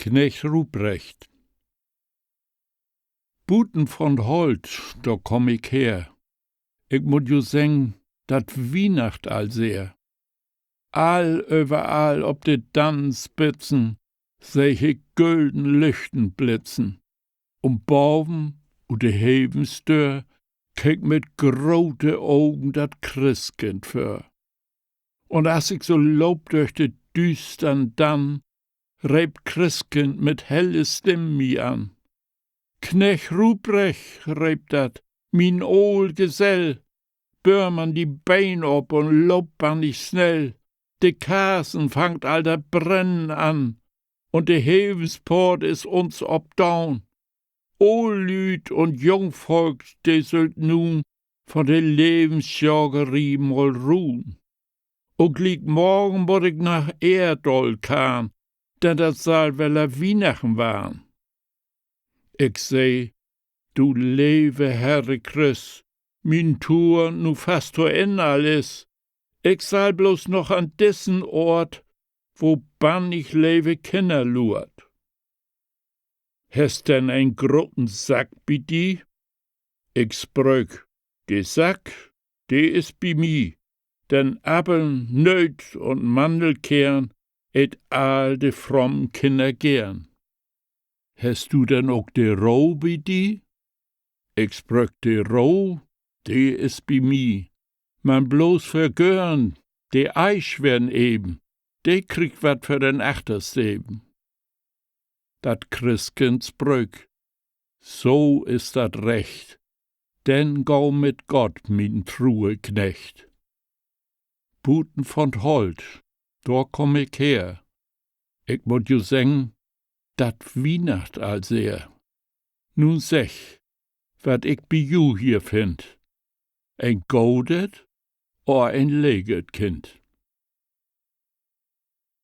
Knecht Ruprecht. Buten von Holt, da komm ich her. Ich mut ju seng, dat Weihnacht all sehr. All überall ob de Dannenspitzen seh ich gülden Lichten blitzen. Boven u de Hevenstör kijk mit grote Augen dat Christkind für. Und as ich so lob durch de düstern Damm, reibt Christkind mit helle Stimm mi an. Knecht Ruprecht, reibt dat, min ol Gesell, bör man die Bein ob und lobt man nicht schnell. De Kasen fangt all dat Brennen an, und de Hevensport is uns obdaun. O Lüd und Jungvolk, de sollt nun von de Lebensjagerie mal ruhen. Und lieg morgen mod ich nach Erdol kan, denn das soll weller Weihnachten waren. Ich seh, du lebe Herre Christ, min Tour nu fast zu Ende alles. Ich soll bloß noch an dessen Ort, wo bann ich lebe Kinder lurt. Hast denn ein großen Sack bi di? Ich spröch, de Sack, de is bi mi, denn Appeln, Nöt und Mandelkern et all de frommen Kinder gern. Hast du denn auch de Roh bi di? Ich spröch, de Roh, de is bi mi. Man bloß vergörn, de Eich werden eben, de kriegt wat für den Achtersleben. Dat Christkind spröch, so ist dat recht, denn gau mit Gott, min true Knecht. Buten von Holt, da komm ich her. Ich mut ju seng, dat Weihnacht all sehr. Nun sech, wat ich bi ju hier find, ein goldet or ein leget Kind.